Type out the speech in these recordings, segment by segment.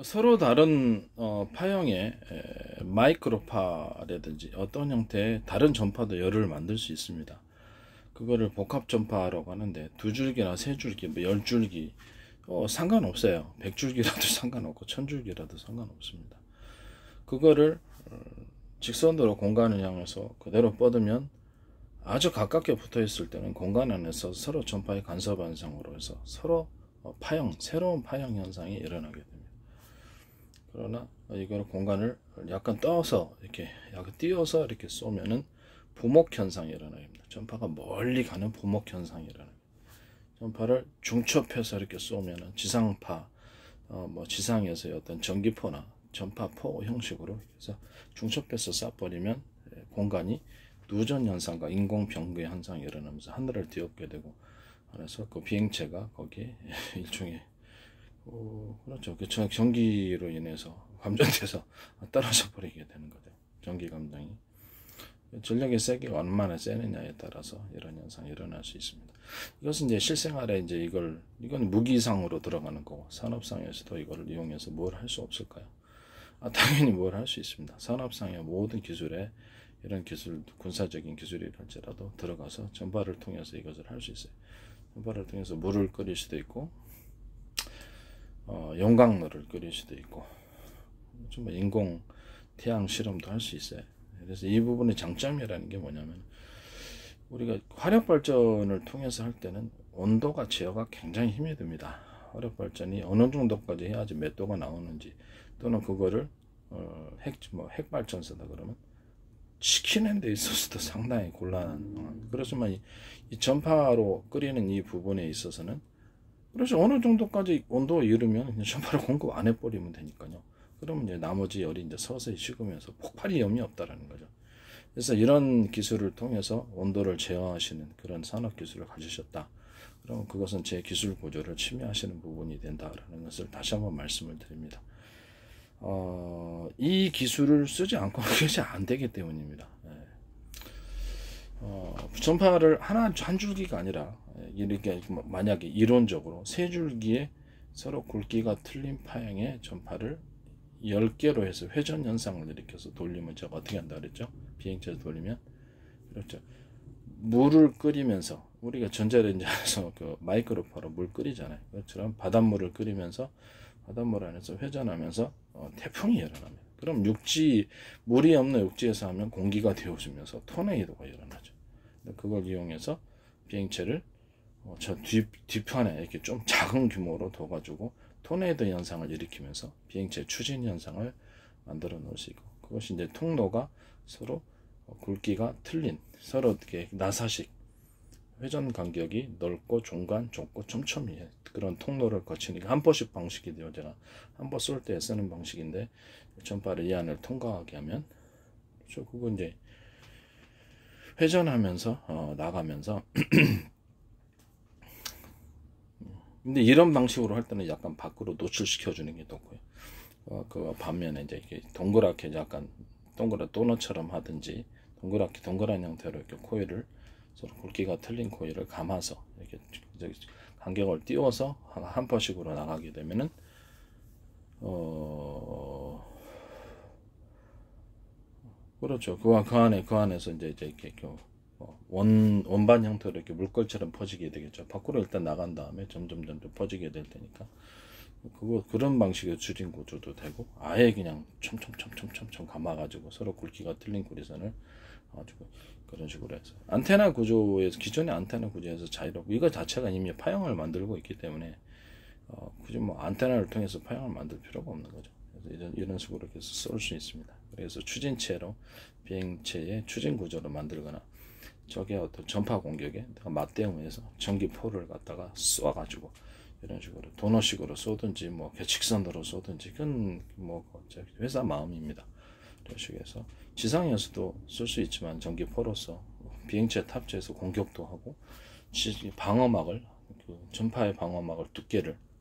서로 다른 파형의 마이크로파라든지 어떤 형태의 다른 전파도 열을 만들 수 있습니다. 그거를 복합 전파라고 하는데 두 줄기나 세 줄기, 뭐 열 줄기 상관없어요. 100줄기라도 상관없고 1000줄기라도 상관없습니다. 그거를 직선으로 공간을 향해서 그대로 뻗으면 아주 가깝게 붙어 있을 때는 공간 안에서 서로 전파의 간섭 현상으로 해서 서로 파형, 새로운 파형 현상이 일어나게 됩니다. 그러나 이걸 공간을 약간 떠서 이렇게 약간 띄워서 이렇게 쏘면은 부목 현상이 일어납니다. 전파가 멀리 가는 부목 현상이 일어납니다. 전파를 중첩해서 이렇게 쏘면은 지상파, 뭐 지상에서의 어떤 전기포나 전파포 형식으로 해서 중첩해서 쏴버리면 공간이 누전 현상과 인공 병의 현상이 일어나면서 하늘을 뒤엎게 되고, 그래서 그 비행체가 거기에 일종의 그렇죠. 그 전기로 인해서 감전돼서 떨어져 버리게 되는 거죠. 전기 감정이. 전력의 세기가 얼마나 세느냐에 따라서 이런 현상이 일어날 수 있습니다. 이것은 이제 실생활에 이제 이건 무기상으로 들어가는 거고, 산업상에서도 이걸 이용해서 뭘 할 수 없을까요? 당연히 뭘 할 수 있습니다. 산업상의 모든 기술에 이런 기술, 군사적인 기술이랄지라도 들어가서 전파를 통해서 이것을 할 수 있어요. 전파를 통해서 물을 끓일 수도 있고, 용광로를 끓일 수도 있고, 좀 인공 태양 실험도 할 수 있어요. 그래서 이 부분의 장점이라는 게 뭐냐면, 우리가 화력 발전을 통해서 할 때는 온도가 제어가 굉장히 힘이 듭니다. 화력 발전이 어느 정도까지 해야지 몇 도가 나오는지, 또는 그거를 핵 발전소다 그러면 시키는 데 있어서도 상당히 곤란한 상황. 그렇지만 이 전파로 끓이는 이 부분에 있어서는, 그래서 어느 정도까지 온도에 이르면 그냥 전파를 공급 안 해버리면 되니까요. 그러면 이제 나머지 열이 이제 서서히 식으면서 폭발이 염이 없다라는 거죠. 그래서 이런 기술을 통해서 온도를 제어하시는 그런 산업 기술을 가지셨다. 그러면 그것은 제 기술 구조를 침해하시는 부분이 된다라는 것을 다시 한번 말씀을 드립니다. 이 기술을 쓰지 않고 그것이 안 되기 때문입니다. 전파를 한 줄기가 아니라, 이렇게 만약에 이론적으로 세 줄기에 서로 굵기가 틀린 파형의 전파를 10개로 해서 회전 현상을 일으켜서 돌리면 제가 어떻게 한다 그랬죠? 비행체에서 돌리면, 그렇죠. 물을 끓이면서, 우리가 전자레인지에서 그 마이크로파로 물 끓이잖아요. 그것처럼 바닷물을 끓이면서 바닷물 안에서 회전하면서 태풍이 일어납니다. 그럼 물이 없는 육지에서 하면 공기가 데워지면서 토네이도가 일어나죠. 그걸 이용해서 비행체를 저 뒤편에 이렇게 좀 작은 규모로 둬가지고 토네이도 현상을 일으키면서 비행체 추진 현상을 만들어 놓을 수 있고, 그것이 이제 통로가 서로 굵기가 틀린, 서로 어떻게 나사식 회전 간격이 넓고 중간, 좁고 촘촘히 그런 통로를 거치니까 한포식 방식이 되어, 제가 한 번 쏠 때 쓰는 방식인데, 전파를 이 안을 통과하게 하면, 그거 이제 회전하면서 나가면서 근데 이런 방식으로 할 때는 약간 밖으로 노출시켜 주는 게 좋고요. 그 반면에 이제 이렇게 동그랗게 약간 도너처럼 하든지 동그란 형태로 이렇게 코일을, 서로 굵기가 틀린 코일을 감아서 이렇게 간격을 띄워서 한 포씩으로 나가게 되면은 그렇죠. 그 안에서 이제 이렇게 원반 형태로 이렇게 물결처럼 퍼지게 되겠죠. 밖으로 일단 나간 다음에 점점 퍼지게 될 테니까, 그런 방식의 추진 구조도 되고, 아예 그냥 촘촘 감아가지고 서로 굵기가 틀린 구리선을 가지고 그런 식으로 해서 안테나 구조에서, 기존의 안테나 구조에서 자유롭고, 이거 자체가 이미 파형을 만들고 있기 때문에 굳이 뭐 안테나를 통해서 파형을 만들 필요가 없는 거죠. 그래서 이런 식으로 해서 쏠 수 있습니다. 그래서 추진체로 비행체의 추진 구조를 만들거나, 적의 어떤 전파 공격에 맞대응해서 전기포를 갖다가 쏴가지고 이런 식으로 도너식으로 쏘든지 뭐 직선으로 쏘든지, 그건 뭐 회사 마음입니다. 이런 식으로 해서 지상에서도 쓸 수 있지만, 전기포로서 비행체 탑재해서 공격도 하고, 방어막을, 그 전파의 방어막을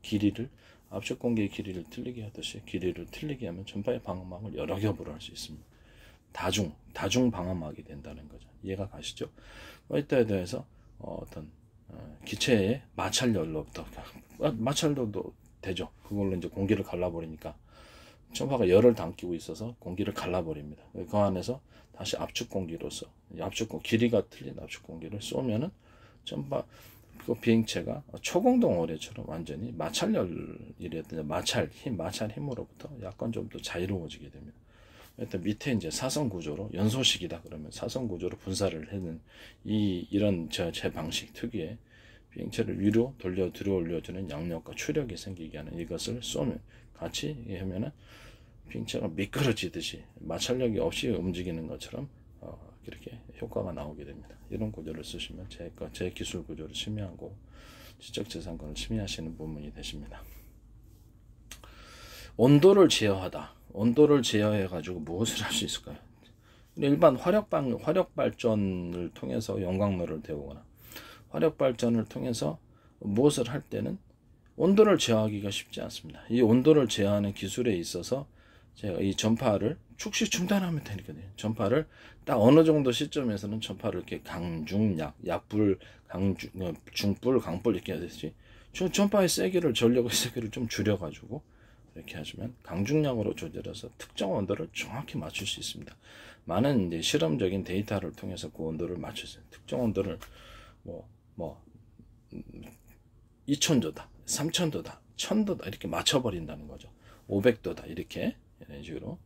길이를 압축 공기의 길이를 틀리게 하듯이 길이를 틀리게 하면 전파의 방어막을 여러 겹으로 할 수 있습니다. 다중 방어막이 된다는 거죠. 이해가 가시죠? 이때에 대해서 어떤 기체의 마찰열로부터, 마찰도 되죠. 그걸로 이제 공기를 갈라버리니까 전파가 열을 담기고 있어서 공기를 갈라버립니다. 그 안에서 다시 압축 공기로서 길이가 틀린 압축 공기를 쏘면은 전파 그 비행체가 초공동 어뢰처럼 완전히 마찰열이라든지 마찰 힘으로부터 약간 좀 더 자유로워지게 됩니다. 일단 밑에 이제 사선 구조로 연소식이다 그러면 사선 구조로 분사를 하는 이런 제 방식 특유의 비행체를 위로 들어 올려주는 양력과 추력이 생기게 하는 이것을 쏘면 같이 하면은 비행체가 미끄러지듯이 마찰력이 없이 움직이는 것처럼 이렇게 효과가 나오게 됩니다. 이런 구조를 쓰시면 제 기술 구조를 침해하고 지적재산권을 침해하시는 부분이 되십니다. 온도를 제어하다. 온도를 제어해 가지고 무엇을 할 수 있을까요? 일반 화력 발전을 통해서 용광로를 데우거나 화력 발전을 통해서 무엇을 할 때는 온도를 제어하기가 쉽지 않습니다. 이 온도를 제어하는 기술에 있어서 제가 이 전파를 축시 중단하면 되니까요. 전파를 딱 어느 정도 시점에서는 전파를 이렇게 약불, 중불, 강불 이렇게 하듯이 전파의 세기를 전력의 세기를 좀 줄여가지고 이렇게 하시면 강중약으로 조절해서 특정 온도를 정확히 맞출 수 있습니다. 많은 이제 실험적인 데이터를 통해서 그 온도를 맞추세요. 특정 온도를 2000도다, 3000도다, 1000도다 이렇게 맞춰버린다는 거죠. 500도다 이렇게 이런 식으로.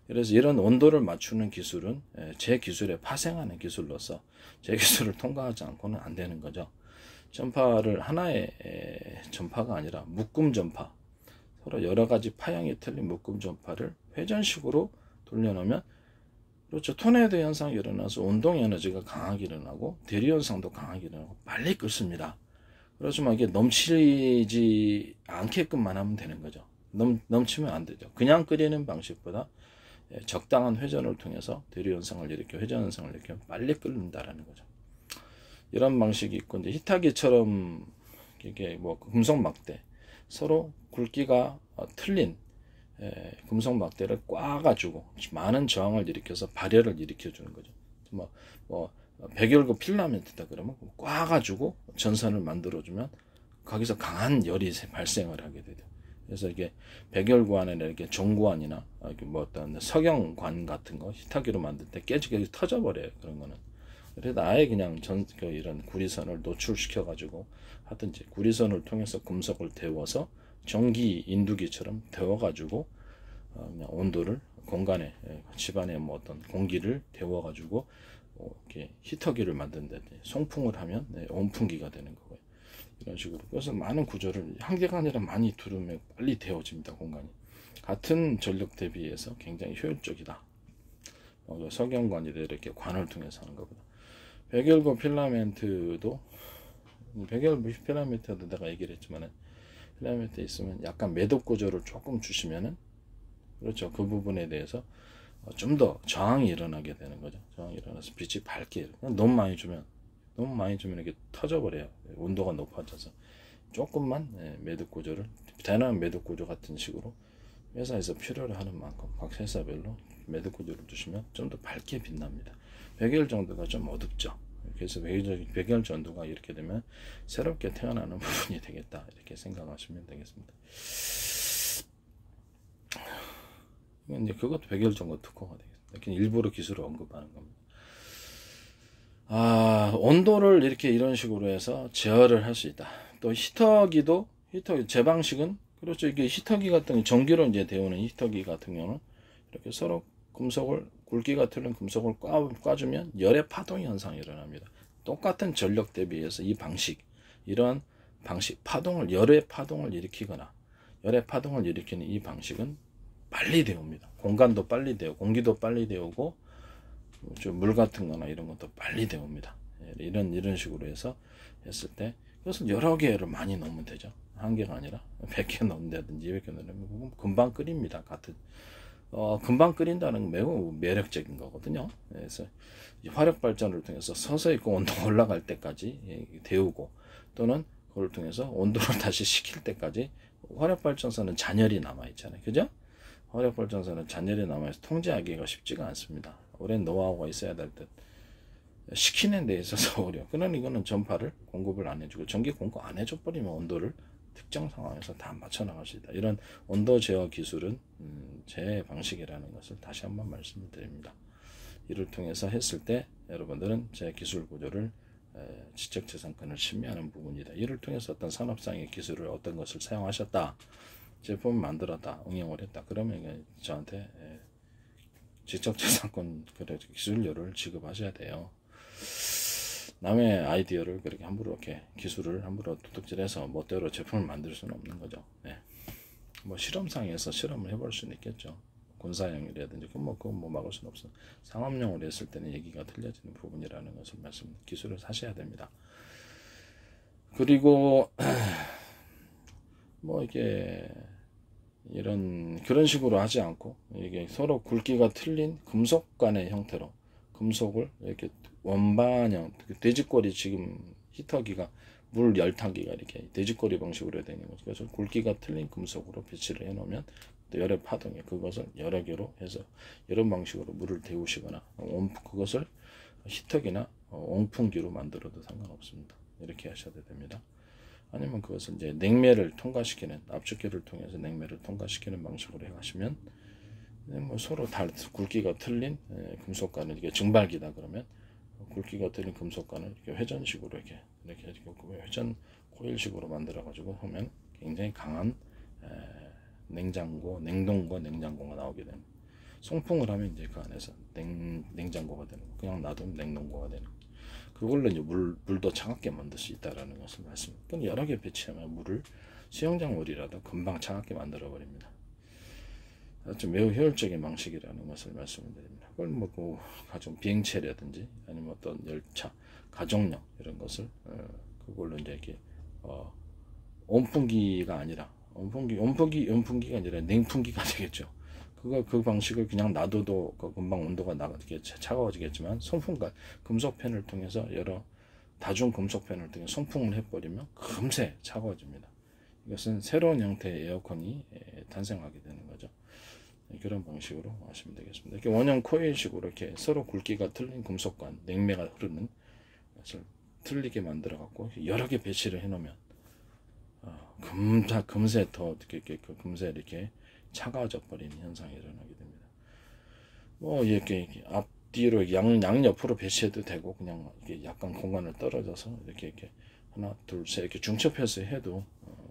그래서 이런 온도를 맞추는 기술은 제 기술에 파생하는 기술로서 제 기술을 통과하지 않고는 안 되는 거죠. 전파를 하나의 전파가 아니라 묶음 전파, 서로 여러 가지 파형이 틀린 묶음 전파를 회전식으로 돌려놓으면 그렇죠. 토네이도 현상이 일어나서 운동 에너지가 강하게 일어나고 대리 현상도 강하게 일어나고 빨리 끓습니다. 그렇지만 이게 넘치지 않게끔만 하면 되는 거죠. 넘치면 안 되죠. 그냥 끓이는 방식보다 적당한 회전을 통해서 대리 현상을 일으켜 회전 현상을 일으켜 빨리 끓는다라는 거죠. 이런 방식이 있고 이제 히타기처럼 이게 금속 막대 서로 굵기가 틀린 금속 막대를 꽈가지고 많은 저항을 일으켜서 발열을 일으켜주는 거죠. 백열구 필라멘트다 그러면 꽈가지고 전선을 만들어주면 거기서 강한 열이 발생을 하게 되죠. 그래서 이게 백열구 안에는 이렇게 종구안이나 어떤 석영관 같은 거 히타기로 만들 때 깨지게 터져버려요. 그런 거는. 그래서 아예 그냥 이런 구리선을 노출시켜가지고 하든지 구리선을 통해서 금속을 데워서 전기 인두기처럼 데워가지고 그냥 온도를 공간에 집안에 어떤 공기를 데워가지고 이렇게 히터기를 만든다든지 송풍을 하면 온풍기가 되는 거고요. 이런 식으로. 그래서 많은 구조를 한 개가 아니라 많이 두르면 빨리 데워집니다. 공간이. 같은 전력 대비해서 굉장히 효율적이다. 석영관이라 이렇게 관을 통해서 하는 것보다. 백열구 필라멘트도 백열구 필라멘트도 내가 얘기를 했지만은 필라멘트 있으면 약간 매듭 구조를 조금 주시면은 그렇죠. 그 부분에 대해서 좀 더 저항이 일어나게 되는 거죠. 저항이 일어나서 빛이 밝게 너무 많이 주면 이게 터져버려요. 온도가 높아져서 조금만 매듭 구조를 대남 매듭 구조 같은 식으로 회사에서 필요로 하는 만큼 각 회사별로 매듭 구조를 두시면 좀 더 밝게 빛납니다. 백열 정도가 좀 어둡죠. 그래서 백열 전도가 이렇게 되면 새롭게 태어나는 부분이 되겠다 이렇게 생각하시면 되겠습니다. 이제 그것도 백열 정도 특허가 되겠습니다. 일부러 기술을 언급하는 겁니다. 온도를 이렇게 이런 식으로 해서 제어를 할 수 있다. 또 히터기 제 방식은 그렇죠. 이게 히터기 같은 게 전기로 이제 데우는 히터기 같은 경우는 이렇게 서로 금속을 굵기가 틀린 금속을 꽈주면 열의 파동 현상이 일어납니다. 똑같은 전력 대비해서 이러한 방식 열의 파동을 일으키거나 열의 파동을 일으키는 이 방식은 빨리 데웁니다. 공간도 빨리 데우고 공기도 빨리 데우고 물 같은 거나 이런 것도 빨리 데웁니다. 이런 식으로 해서 했을 때 그것은 여러 개를 많이 넣으면 되죠. 한 개가 아니라 100개 넣는다든지 200개 넣으면 금방 끓입니다. 금방 끓인다는 건 매우 매력적인 거거든요. 그래서 화력 발전을 통해서 서서히 그 온도가 올라갈 때까지 데우고 또는 그걸 통해서 온도를 다시 식힐 때까지 화력 발전소는 잔열이 남아 있잖아요. 그죠? 화력 발전소는 잔열이 남아서 통제하기가 쉽지가 않습니다. 오랜 노하우가 있어야 될 듯. 식히는 데 있어서 어려워. 그러니 이거는 전파를 공급을 안 해주고 전기 공급 안 해줘 버리면 온도를 특정 상황에서 다 맞춰 나갈 수 있다. 이런 온도 제어 기술은 제 방식이라는 것을 다시 한번 말씀을 드립니다. 이를 통해서 했을 때 여러분들은 제 기술 구조를 지적재산권을 침해하는 부분이다. 이를 통해서 어떤 산업상의 기술을 어떤 것을 사용하셨다, 제품을 만들었다, 응용을 했다. 그러면 저한테 지적재산권 기술료를 지급하셔야 돼요. 남의 아이디어를 그렇게 함부로 이렇게 기술을 함부로 도둑질해서 멋대로 제품을 만들 수는 없는 거죠. 네. 뭐 실험상에서 실험을 해볼 수는 있겠죠. 군사용이라든지 그거 막을 수는 없어. 상업용으로 했을 때는 얘기가 틀려지는 부분이라는 것을 기술을 사셔야 됩니다. 그리고 뭐 이게 그런 식으로 하지 않고 이게 서로 굵기가 틀린 금속 간의 형태로 금속을 이렇게 원반형 돼지꼬리, 지금 히터기가 물 열탕기가 이렇게 돼지꼬리 방식으로 되는 거죠. 그래서 굵기가 틀린 금속으로 배치를 해 놓으면 열의 파동에 그것을 여러 개로 해서 이런 방식으로 물을 데우시거나 그것을 히터기나 온풍기로 만들어도 상관없습니다. 이렇게 하셔도 됩니다. 아니면 그것을 이제 냉매를 통과시키는, 압축기를 통해서 냉매를 통과시키는 방식으로 해가시면 뭐 서로 굵기가 틀린 금속관을, 이게 증발기다 그러면 굵기가 틀린 금속관을 이렇게 회전식으로 이렇게 회전 코일식으로 만들어 가지고 하면 굉장히 강한 냉동고 냉장고가 나오게 되는. 송풍을 하면 이제 그 안에서 냉장고가 되는, 그냥 놔두면 냉동고가 되는. 그걸로 이제 물도 차갑게 만들 수 있다라는 것을 말씀드립니다. 여러 개 배치하면 수영장 물이라도 금방 차갑게 만들어 버립니다. 좀 매우 효율적인 방식이라는 것을 말씀드립니다. 그걸 뭐 가정 비행체라든지 아니면 어떤 열차, 가정용 이런 것을 그걸로 이제 이렇게 온풍기가 아니라 온풍기가 아니라 냉풍기가 되겠죠. 그 방식을 그냥 놔둬도 금방 온도가 차가워지겠지만 송풍관, 금속팬을 통해서 여러 다중 금속팬을 통해 송풍을 해버리면 금세 차가워집니다. 이것은 새로운 형태의 에어컨이 탄생하게 되는 거죠. 그런 방식으로 하시면 되겠습니다. 이렇게 원형 코일식으로 이렇게 서로 굵기가 틀린 금속관, 냉매가 흐르는 것을 틀리게 만들어 갖고 여러 개 배치를 해 놓으면 금세 이렇게 차가워져 버리는 현상이 일어나게 됩니다. 뭐 이렇게 앞뒤로 양옆으로 배치해도 되고, 그냥 이렇게 약간 공간을 떨어져서 이렇게 하나 둘 셋 이렇게 중첩해서 해도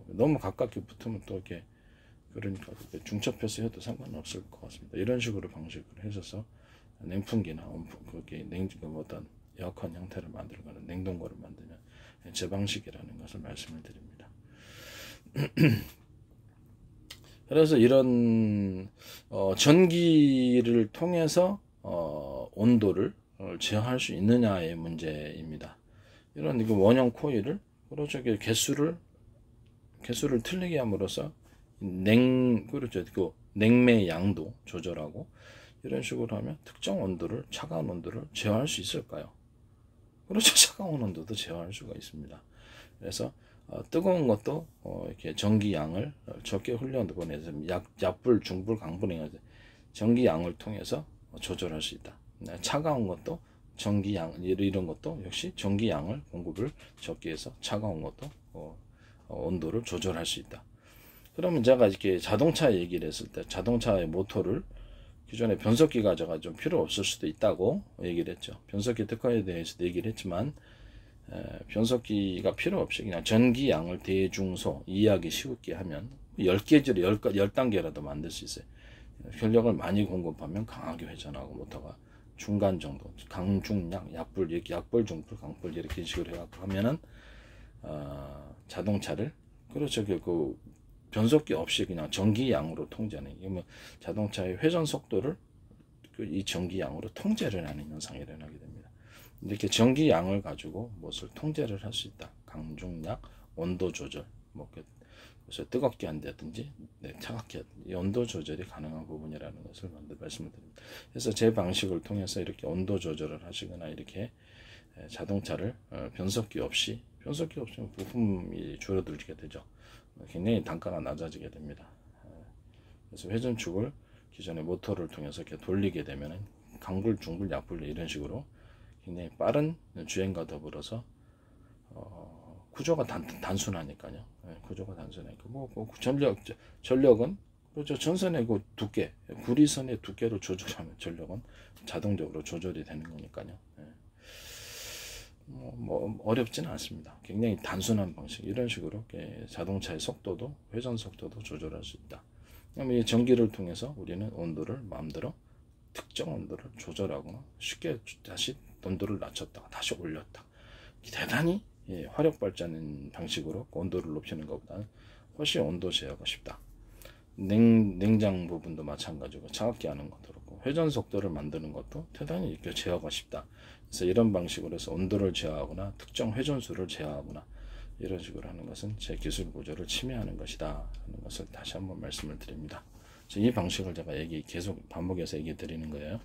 너무 가깝게 붙으면 또 이렇게, 그러니까 중첩해서 해도 상관없을 것 같습니다. 이런 식으로 방식으로 해서 냉풍기나 어떤 에어컨 형태를 만들거나 냉동고를 만들면 제 방식이라는 것을 말씀을 드립니다. 그래서 이런 전기를 통해서 온도를 제어할 수 있느냐의 문제입니다. 이런 원형 코일을 개수를 틀리게 함으로써 냉매 양도 조절하고 이런 식으로 하면 특정 온도를, 차가운 온도를 제어할 수 있을까요? 그렇죠. 차가운 온도도 제어할 수가 있습니다. 그래서 뜨거운 것도 이렇게 전기 양을 적게 흘려보내서 약불, 중불, 강불 전기 양을 통해서 조절할 수 있다. 차가운 것도 전기 양, 이런 것도 역시 전기 양을 공급을 적게 해서 차가운 것도 온도를 조절할 수 있다. 그러면 제가 이렇게 자동차 얘기를 했을 때 자동차의 모터를 기존에 변속기가 좀 필요 없을 수도 있다고 얘기를 했죠. 변속기 특화에 대해서도 얘기를 했지만 변속기가 필요 없이 그냥 전기 양을 대중소 이해하기 쉽게 하면 10단계라도 만들 수 있어요. 전력을 많이 공급하면 강하게 회전하고 모터가 중간 정도, 강중약, 약불, 중불, 강불 이렇게 식으로 해갖고 하면은 자동차를 그 변속기 없이 그냥 전기 양으로 통제하는, 이게 뭐 자동차의 회전 속도를 이 전기 양으로 통제를 하는 현상이 일어나게 됩니다. 이렇게 전기 양을 가지고 무엇을 통제를 할 수 있다. 강중약, 온도 조절, 그래서 뜨겁게 한다든지 차갑게 한다든지 온도 조절이 가능한 부분이라는 것을 말씀을 드립니다. 그래서 제 방식을 통해서 이렇게 온도 조절을 하시거나 이렇게 자동차를 변속기 없이 부품이 줄어들게 되죠. 굉장히 단가가 낮아지게 됩니다. 그래서 회전축을 기존의 모터를 통해서 이렇게 돌리게 되면은 강불, 중불, 약불 이런 식으로 굉장히 빠른 주행과 더불어서 구조가 단순하니까요. 예, 구조가 단순하니까 전력은 그렇죠. 전선의 그 두께, 구리선의 두께로 조절하면 전력은 자동적으로 조절이 되는 거니까요. 예. 어렵지는 않습니다. 굉장히 단순한 방식, 이런 식으로 자동차의 속도도, 회전 속도도 조절할 수 있다. 그러면 이 전기를 통해서 우리는 온도를 마음대로 특정 온도를 조절하거나 쉽게 다시 온도를 낮췄다가 다시 올렸다. 대단히 화력 발전인 방식으로 온도를 높이는 것보다는 훨씬 온도 제어가 쉽다. 냉장 부분도 마찬가지고 차갑게 하는 것도 그렇고 회전 속도를 만드는 것도 대단히 제어가 쉽다. 그래서 이런 방식으로 해서 온도를 제어하거나 특정 회전수를 제어하거나 이런 식으로 하는 것은 제 기술 구조를 침해하는 것이다 하는 것을 다시 한번 말씀을 드립니다. 이 방식을 제가 계속 반복해서 얘기 드리는 거예요.